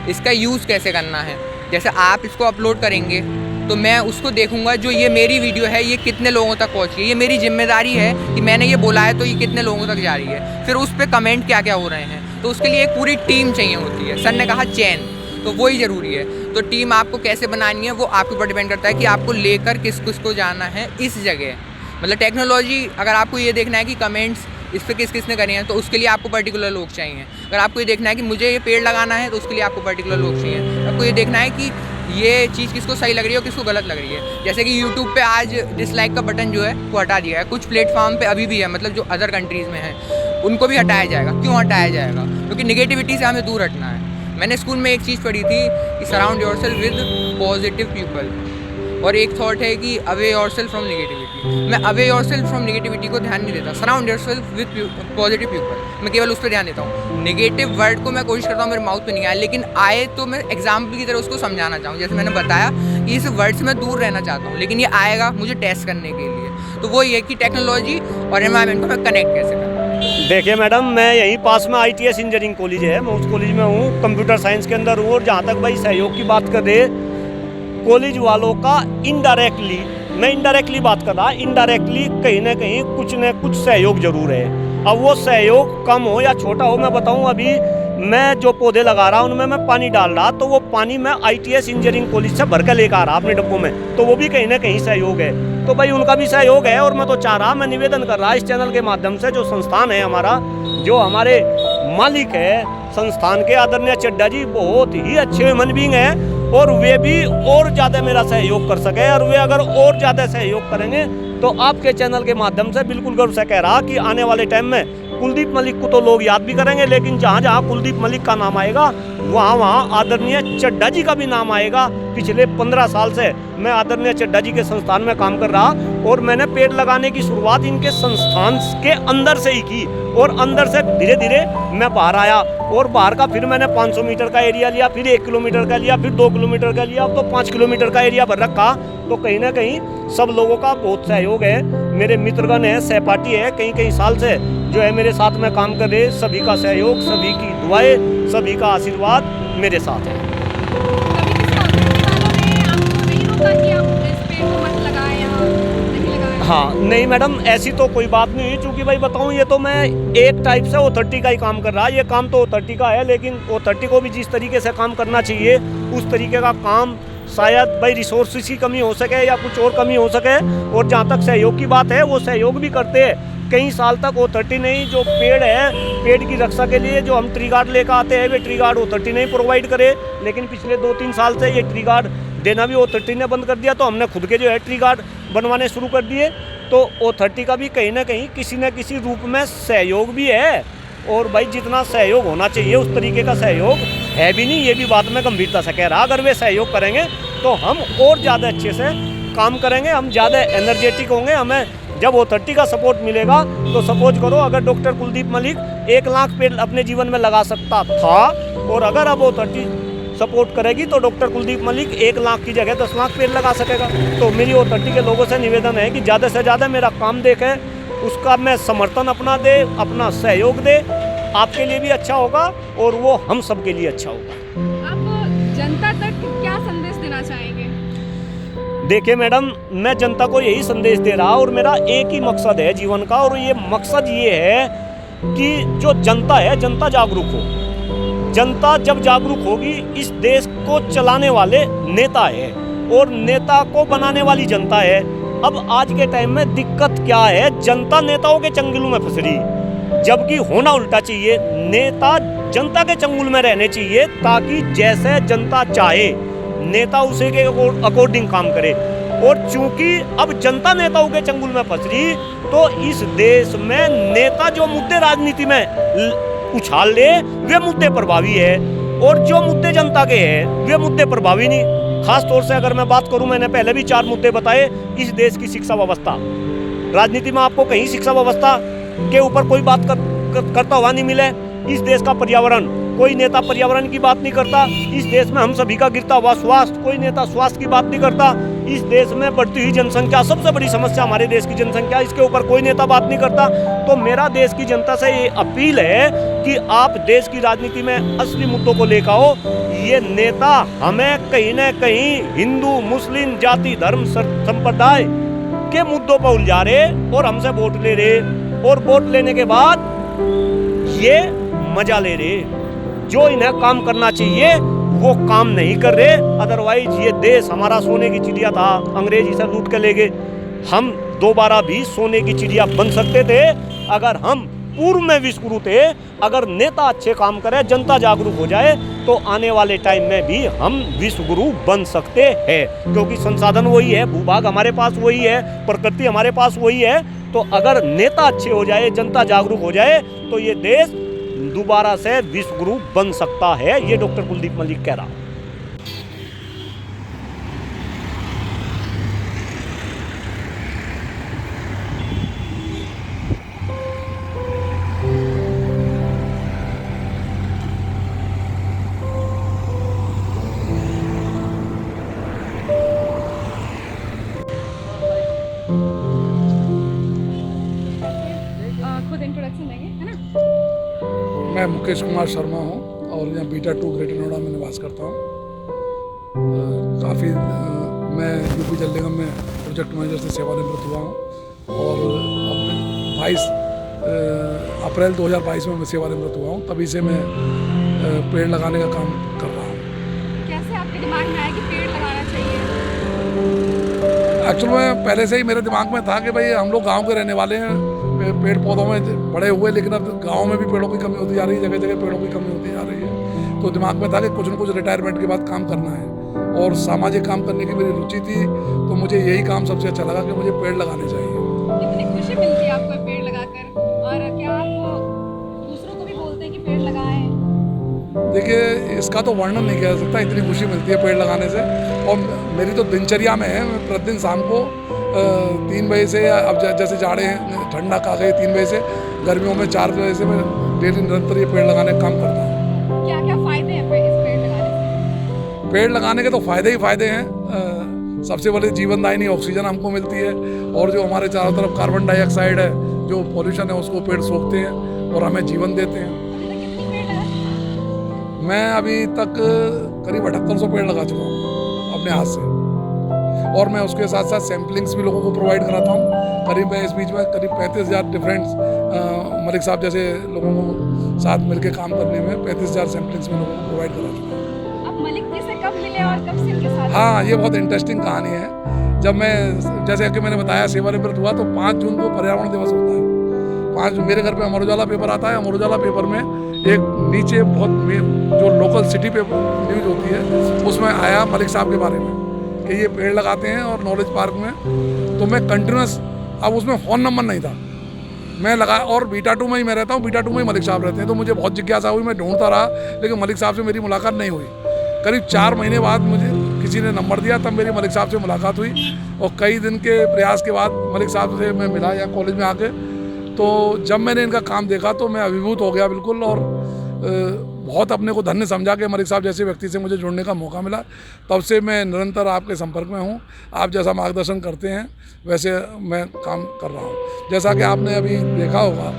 इसका यूज़ कैसे करना है। जैसे आप इसको अपलोड करेंगे तो मैं उसको देखूंगा, जो ये मेरी वीडियो है ये कितने लोगों तक पहुंची है, ये मेरी जिम्मेदारी है कि मैंने ये बोला है तो ये कितने लोगों तक जा रही है। फिर उस पर कमेंट क्या क्या हो रहे हैं, तो उसके लिए एक पूरी टीम चाहिए होती है। सर ने कहा चैन, तो वही ज़रूरी है। तो टीम आपको कैसे बनानी है वो आपके ऊपर डिपेंड करता है कि आपको लेकर किस को जाना है इस जगह। मतलब टेक्नोलॉजी, अगर आपको ये देखना है कि कमेंट्स इस पर किस ने करे हैं तो उसके लिए आपको पर्टिकुलर लोग चाहिए। अगर आपको ये देखना है कि मुझे ये पेड़ लगाना है तो उसके लिए आपको पर्टिकुलर लोग चाहिए। आपको ये देखना है कि ये चीज़ किसको सही लग रही है और किसको गलत लग रही है। जैसे कि यूट्यूब पे आज डिसलाइक का बटन जो है वो हटा दिया है, कुछ प्लेटफॉर्म पे अभी भी है, मतलब जो अदर कंट्रीज़ में है उनको भी हटाया जाएगा। क्यों हटाया जाएगा? क्योंकि निगेटिविटी से हमें दूर हटना है। मैंने स्कूल में एक चीज़ पढ़ी थी कि surround yourself with positive people, और एक थॉट है कि अवे योरसेल्फ फ्रॉम नेगेटिविटी। मैं अवे योरसेल्फ फ्रॉम नेगेटिविटी को ध्यान नहीं देता, surround yourself with positive people, मैं केवल उस पर ध्यान देता हूँ। नेगेटिव वर्ड को मैं कोशिश करता हूँ मेरे माउथ पे नहीं आए, लेकिन आए तो मैं एग्जाम्पल की तरह उसको समझाना चाहूँ। जैसे मैंने बताया कि इस वर्ड से मैं दूर रहना चाहता हूँ, लेकिन ये आएगा मुझे टेस्ट करने के लिए। तो वो ये कि टेक्नोलॉजी और एनवायरनमेंट को मैं कनेक्ट कैसे करूँ। देखिए मैडम, मैं यहीं पास में ITS इंजीनियरिंग कॉलेज है, मैं उस कॉलेज में हूँ, कंप्यूटर साइंस के अंदर हूँ। और जहाँ तक भाई सहयोग की बात कर रहे, कॉलेज वालों का इनडायरेक्टली, मैं इनडायरेक्टली बात कर रहा, इनडायरेक्टली कहीं ना कहीं कुछ न कुछ सहयोग जरूर है। अब वो सहयोग कम हो या छोटा हो, मैं बताऊं, अभी मैं जो पौधे लगा रहा हूं उनमें मैं पानी डाल रहा, तो वो पानी मैं ITS इंजीनियरिंग कॉलेज से भर कर लेकर आ रहा अपने डब्बों में, तो वो भी कहीं ना कहीं सहयोग है। तो भाई उनका भी सहयोग है, और मैं तो चाह रहा, मैं निवेदन कर रहा इस चैनल के माध्यम से, जो संस्थान है हमारा, जो हमारे मालिक है संस्थान के आदरणीय चड्डा जी, बहुत ही अच्छे ह्यूमन बीइंग है, और वे भी और ज़्यादा मेरा सहयोग कर सके, और वे अगर और ज़्यादा सहयोग करेंगे तो आपके चैनल के माध्यम से बिल्कुल गर्व से कह रहा कि आने वाले टाइम में कुलदीप मलिक को तो लोग याद भी करेंगे, लेकिन जहाँ जहाँ कुलदीप मलिक का नाम आएगा वहाँ वहाँ आदरणीय चड्डा जी का भी नाम आएगा। पिछले 15 साल से मैं आदरणीय चड्डा जी के संस्थान में काम कर रहा, और मैंने पेड़ लगाने की शुरुआत इनके संस्थान के अंदर से ही की, और अंदर से धीरे धीरे मैं बाहर आया, और बाहर का फिर मैंने 500 मीटर का एरिया लिया, फिर 1 किलोमीटर का लिया, फिर 2 किलोमीटर का लिया, अब तो 5 किलोमीटर का एरिया भर रखा। तो कहीं ना कहीं सब लोगों का बहुत सहयोग है, मेरे मित्रगण है, सहपाठी है, कई साल से जो है मेरे साथ में काम कर रहे, सभी का सहयोग, सभी की दुआएं, सभी का आशीर्वाद मेरे साथ है। हाँ नहीं मैडम, ऐसी तो कोई बात नहीं हुई, चूँकि भाई बताऊँ, ये तो मैं एक टाइप से ऑथोरिटी का ही काम कर रहा है। ये काम तो ऑथोरिटी का है, लेकिन ऑथोरिटी को भी जिस तरीके से काम करना चाहिए उस तरीके का काम शायद भाई रिसोर्सेज की कमी हो सके या कुछ और कमी हो सके। और जहाँ तक सहयोग की बात है, वो सहयोग भी करते हैं, कई साल तक O30 नहीं, जो पेड़ है, पेड़ की रक्षा के लिए जो हम ट्री गार्ड लेकर आते हैं, वे ट्री गार्ड O30 नहीं प्रोवाइड करे। लेकिन पिछले 2-3 साल से ये ट्री गार्ड देना भी O30 ने बंद कर दिया, तो हमने खुद के जो है ट्री गार्ड बनवाने शुरू कर दिए। तो O30 का भी कहीं ना कहीं किसी न किसी रूप में सहयोग भी है। और भाई जितना सहयोग होना चाहिए उस तरीके का सहयोग है भी नहीं, ये भी बात मैं गंभीरता से कह रहा। अगर वे सहयोग करेंगे तो हम और ज़्यादा अच्छे से काम करेंगे, हम ज़्यादा एनर्जेटिक होंगे। हमें जब O30 का सपोर्ट मिलेगा तो सपोज करो, अगर डॉक्टर कुलदीप मलिक 1 लाख पेड़ अपने जीवन में लगा सकता था, और अगर अब O30 सपोर्ट करेगी तो डॉक्टर कुलदीप मलिक 1 लाख की जगह 10 लाख पेड़ लगा सकेगा। तो मेरी O30 के लोगों से निवेदन है कि ज़्यादा से ज़्यादा मेरा काम देखें, उसका मैं समर्थन अपना दे, अपना सहयोग दे। आपके लिए भी अच्छा होगा और वो हम सब के लिए अच्छा होगा। आप जनता तक क्या संदेश देना चाहेंगे? देखिए मैडम, मैं जनता को यही संदेश दे रहा, और मेरा एक ही मकसद है जीवन का, और ये मकसद ये है कि जो जनता है, जनता जागरूक हो। जनता जब जागरूक होगी, इस देश को चलाने वाले नेता है और नेता को बनाने वाली जनता है। अब आज के टाइम में दिक्कत क्या है, जनता नेताओं के चंगुल में फंस रही, जबकि होना उल्टा चाहिए। नेता जनता के चंगुल में रहने चाहिए, ताकि जैसे जनता चाहे नेता उसे के अकॉर्डिंग काम करे। और चूंकि अब जनता नेताओं के चंगुल में फंस रही, तो इस देश में नेता जो मुद्दे राजनीति में उछाल ले, वे मुद्दे प्रभावी है, और जो मुद्दे जनता के हैं वे मुद्दे प्रभावी नहीं। खास तौर से अगर मैं बात करूं, मैंने पहले भी 4 मुद्दे बताए। इस देश की शिक्षा व्यवस्था, राजनीति में आपको कहीं शिक्षा व्यवस्था के ऊपर कोई बात करता हुआ नहीं मिले। इस देश का पर्यावरण, कोई नेता पर्यावरण की बात नहीं करता। इस देश में हम सभी का गिरता हुआ स्वास्थ्य, कोई नेता स्वास्थ्य की बात नहीं करता। इस देश में बढ़ती हुई जनसंख्या, सबसे बड़ी समस्या हमारे देश की जनसंख्या, इसके ऊपर कोई नेता बात नहीं करता। तो मेरा देश की जनता से ये अपील है कि आप देश की राजनीति में असली मुद्दों को लेकर आओ। ये नेता हमें कहीं न कहीं हिंदू, मुस्लिम, जाति, धर्म, संप्रदाय के मुद्दों पर उलझा रहे और हमसे वोट ले रहे, और वोट लेने के बाद ये मजा ले रहे। जो इन्हें काम करना चाहिए वो काम नहीं कर रहे। अदरवाइज ये देश हमारा सोने की चिड़िया था, अंग्रेज इसे लूट के ले गए। हम दोबारा भी सोने की चिड़िया बन सकते थे अगर हम पूर्व में विश्वगुरु थे। अगर नेता अच्छे काम करे, जनता जागरूक हो जाए, तो आने वाले टाइम में भी हम विश्वगुरु बन सकते हैं। क्योंकि संसाधन वही है, भूभाग हमारे पास वही है, प्रकृति हमारे पास वही है। तो अगर नेता अच्छे हो जाए, जनता जागरूक हो जाए, तो ये देश दोबारा से विश्वगुरु बन सकता है। ये डॉक्टर कुलदीप मलिक कह रहा। खुद इंट्रोडक्शन देंगे, है ना? मैं मुकेश कुमार शर्मा हूँ और यहाँ बीटा 2 ग्रेटर नोएडा में निवास करता हूँ। काफ़ी मैं यूपी जल निगम में प्रोजेक्ट मैनेजर से सेवानिवृत्त हुआ हूँ और अपने 22 अप्रैल 2022 में मैं सेवानिवृत्त हुआ हूँ। तभी से मैं पेड़ लगाने का काम कर रहा हूँ। कैसे आपके दिमाग में आया कि पेड़ लगाना चाहिए? एक्चुअल में पहले से ही मेरे दिमाग में था कि भाई हम लोग गाँव के रहने वाले हैं, पेड़ पौधों में बड़े हुए, लेकिन अब गांव में भी पेड़ों की कमी होती जा रही है, जगह जगह पेड़ों की कमी होती जा रही है। तो दिमाग में था कि कुछ न कुछ रिटायरमेंट के बाद काम करना है, और सामाजिक काम करने की मेरी रुचि थी। तो मुझे यही काम सबसे अच्छा लगा कि मुझे पेड़ लगाने चाहिए। कितनी खुशी मिलती है आपको पेड़ लगाकर, और क्या आप दूसरों को भी बोलते हैं कि पेड़ लगाएं? देखिए, इसका तो वर्णन नहीं किया जा सकता, इतनी खुशी मिलती है पेड़ लगाने से। और मेरी तो दिनचर्या में है, मैं प्रतिदिन शाम को 3 बजे से, अब जैसे जाड़े हैं, ठंडा का गए 3 बजे से, गर्मियों में 4 बजे से मैं डेली निरंतर ये पेड़ लगाने का काम करता हूँ। क्या क्या फ़ायदे हैं इस पेड़ लगाने से? पेड़ लगाने के तो फ़ायदे ही फ़ायदे हैं। सबसे बड़ी जीवनदायिनी ऑक्सीजन हमको मिलती है, और जो हमारे चारों तरफ कार्बन डाइऑक्साइड है, जो पॉल्यूशन है, उसको पेड़ सोखते हैं और हमें जीवन देते हैं। कितने पेड़ लगा चुके हैं? मैं अभी तक करीब 7800 पेड़ लगा चुका हूँ अपने हाथ से, और मैं उसके साथ साथ सैम्पलिंग्स भी लोगों को प्रोवाइड कराता हूँ। करीब मैं इस बीच में करीब 35,000 डिफरेंट मलिक साहब जैसे लोगों को साथ मिलकर काम करने में 35,000 सैम्पलिंग्स में लोगों को प्रोवाइड करा चुका हूँ। आप मलिक जी से कब मिले और कब से इनके साथ? हाँ, ये बहुत इंटरेस्टिंग कहानी है। जब मैं, जैसे कि मैंने बताया, सेवानिवृत्त हुआ, तो 5 जून को पर्यावरण दिवस होता है। मेरे घर पे अमर उजाला पेपर आता है। अमर उजाला पेपर में एक नीचे जो लोकल सिटी पे न्यूज़ होती है उसमें आया मलिक साहब के बारे में कि ये पेड़ लगाते हैं और नॉलेज पार्क में। तो मैं कंटिन्यूस, अब उसमें फ़ोन नंबर नहीं था, मैं लगा, और बीटा 2 में ही मैं रहता हूँ, बीटा 2 में ही मलिक साहब रहते हैं। तो मुझे बहुत जिज्ञासा हुई, मैं ढूंढता रहा, लेकिन मलिक साहब से मेरी मुलाकात नहीं हुई। करीब 4 महीने बाद मुझे किसी ने नंबर दिया, तब मेरी मलिक साहब से मुलाकात हुई। और कई दिन के प्रयास के बाद मलिक साहब से मैं मिला यहाँ कॉलेज में आके। तो जब मैंने इनका काम देखा तो मैं अभिभूत हो गया बिल्कुल, और बहुत अपने को धन्य समझा कि मलिक साहब जैसे व्यक्ति से मुझे जुड़ने का मौका मिला। तब से मैं निरंतर आपके संपर्क में हूँ। आप जैसा मार्गदर्शन करते हैं वैसे मैं काम कर रहा हूँ। जैसा कि आपने अभी देखा होगा,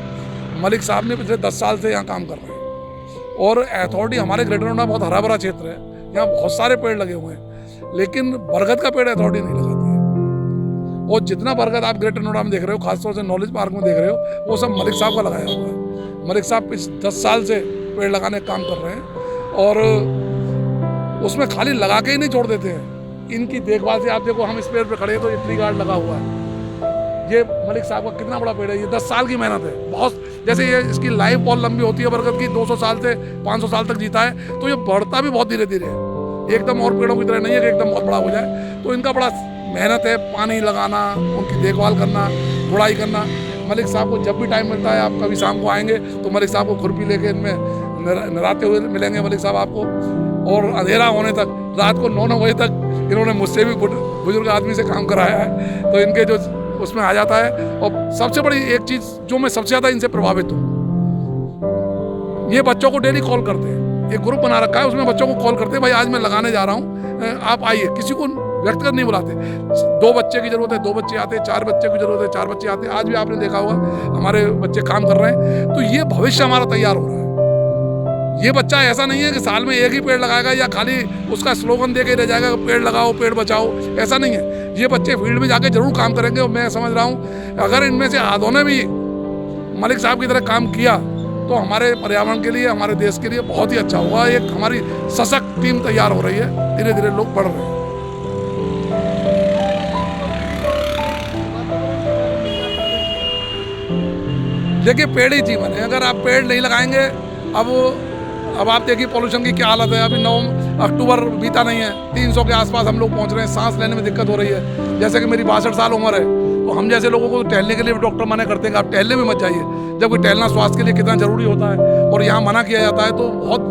मलिक साहब ने पिछले 10 साल से यहाँ काम कर रहे हैं। और अथॉरिटी, हमारे ग्रेटर नोएडा बहुत हरा भरा क्षेत्र है, यहाँ बहुत सारे पेड़ लगे हुए हैं, लेकिन बरगद का पेड़ अथॉरिटी नहीं लगाती है। और जितना बरगद आप ग्रेटर नोएडा में देख रहे हो, खासतौर से नॉलेज पार्क में देख रहे हो, वो सब मलिक साहब का लगाया हुआ है। मलिक साहब पिछले 10 साल से पेड़ लगाने का काम कर रहे हैं, और उसमें खाली लगा के ही नहीं छोड़ देते हैं। इनकी देखभाल से, आप देखो हम इस पेड़ पे खड़े हैं तो ये ट्री गार्ड लगा हुआ है। ये मलिक साहब का कितना बड़ा पेड़ है, ये 10 साल की मेहनत है। बहुत, जैसे ये इसकी लाइफ बहुत लंबी होती है बरगद की, 200 साल से 500 साल तक जीता है, तो ये बढ़ता भी बहुत धीरे धीरे है, एकदम और पेड़ों की तरह नहीं है कि एकदम बहुत बड़ा हो जाए। तो इनका बड़ा मेहनत है, पानी लगाना, उनकी देखभाल करना, गुड़ाई करना। मलिक साहब को जब भी टाइम मिलता है, आप कभी शाम को आएंगे तो मलिक साहब को खुरपी लेके इनमें नराते हुए मिलेंगे मलिक साहब आपको। और अंधेरा होने तक, रात को 9-9 बजे तक इन्होंने मुझसे भी बुजुर्ग आदमी से काम कराया है, तो इनके जो उसमें आ जाता है। और सबसे बड़ी एक चीज़ जो मैं सबसे ज़्यादा इनसे प्रभावित हूँ, ये बच्चों को डेली कॉल करते हैं, एक ग्रुप बना रखा है, उसमें बच्चों को कॉल करते हैं, भाई आज मैं लगाने जा रहा हूँ, आप आइए। किसी को व्यक्तिगत नहीं बुलाते। 2 बच्चे की ज़रूरत है, 2 बच्चे आते हैं, 4 बच्चे की ज़रूरत है, 4 बच्चे आते हैं। आज भी आपने देखा होगा हमारे बच्चे काम कर रहे हैं। तो ये भविष्य हमारा तैयार हो रहा है। ये बच्चा ऐसा नहीं है कि साल में एक ही पेड़ लगाएगा या खाली उसका स्लोगन दे के रह जाएगा, पेड़ लगाओ पेड़ बचाओ, ऐसा नहीं है। ये बच्चे फील्ड में जाके जरूर काम करेंगे। और मैं समझ रहा हूँ अगर इनमें से आधों ने भी मलिक साहब की तरह काम किया तो हमारे पर्यावरण के लिए, हमारे देश के लिए बहुत ही अच्छा होगा। एक हमारी सशक्त टीम तैयार हो रही है, धीरे धीरे लोग बढ़ रहे हैं। देखिए, पेड़ ही जीवन है। अगर आप पेड़ नहीं लगाएंगे, अब आप देखिए पॉल्यूशन की क्या हालत है। अभी 9 अक्टूबर बीता नहीं है, 300 के आसपास हम लोग पहुंच रहे हैं, सांस लेने में दिक्कत हो रही है। जैसे कि मेरी 62 साल उम्र है, तो हम जैसे लोगों को टहलने के लिए भी डॉक्टर मना करते हैं कि आप टहलने भी मत जाइए, जबकि टहलना स्वास्थ्य के लिए कितना ज़रूरी होता है, और यहाँ मना किया जाता है। तो बहुत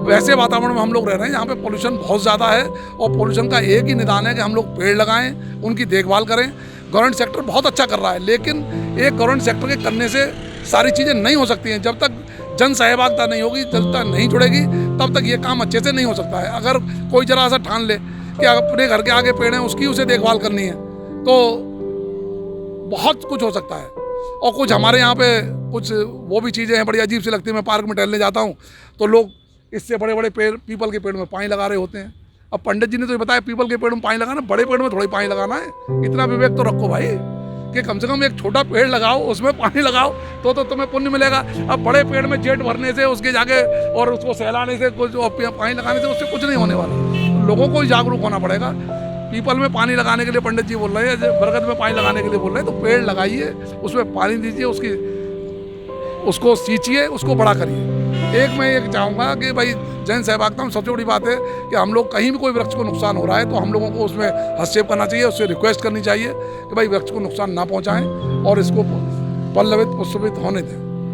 वैसे वातावरण में हम लोग रह रहे हैं जहाँ पे पॉल्यूशन बहुत ज़्यादा है। और पॉल्यूशन का एक ही निदान है कि हम लोग पेड़ लगाएं, उनकी देखभाल करें। गवर्नमेंट सेक्टर बहुत अच्छा कर रहा है, लेकिन एक गवर्नमेंट सेक्टर के करने से सारी चीज़ें नहीं हो सकती हैं। जब तक जन सहभागिता नहीं होगी, जनता नहीं जुड़ेगी, तब तक ये काम अच्छे से नहीं हो सकता है। अगर कोई जरा सा ठान ले कि अपने घर के आगे पेड़ हैं, उसकी उसे देखभाल करनी है, तो बहुत कुछ हो सकता है। और कुछ हमारे यहाँ पे कुछ वो भी चीज़ें हैं बड़ी अजीब सी लगती है। मैं पार्क में टहलने जाता हूँ तो लोग इससे बड़े बड़े पेड़, पीपल के पेड़ में पानी लगा रहे होते हैं। अब पंडित जी ने तो ये बताया पीपल के पेड़ में पानी लगाना, बड़े पेड़ में थोड़ी पानी लगाना है। इतना विवेक तो रखो भाई कि कम से कम एक छोटा पेड़ लगाओ, उसमें पानी लगाओ, तो तुम्हें पुण्य मिलेगा। अब बड़े पेड़ में जेट भरने से, उसके जाके और उसको सहलाने से, कुछ पानी लगाने से उससे कुछ नहीं होने वाला। लोगों को जागरूक होना पड़ेगा। पीपल में पानी लगाने के लिए पंडित जी बोल रहे हैं, बरगद में पानी लगाने के लिए बोल रहे हैं, तो पेड़ लगाइए, उसमें पानी दीजिए, उसको सींचिए, उसको बड़ा करिए। एक मैं ये चाहूँगा कि भाई जन सहभागिता में सबसे बड़ी बात है कि हम लोग कहीं भी कोई वृक्ष को नुकसान हो रहा है तो हम लोगों को उसमें हस्तक्षेप करना चाहिए, उससे रिक्वेस्ट करनी चाहिए कि भाई वृक्ष को नुकसान ना पहुँचाएं और इसको पल्लवित पुष्पित होने दें।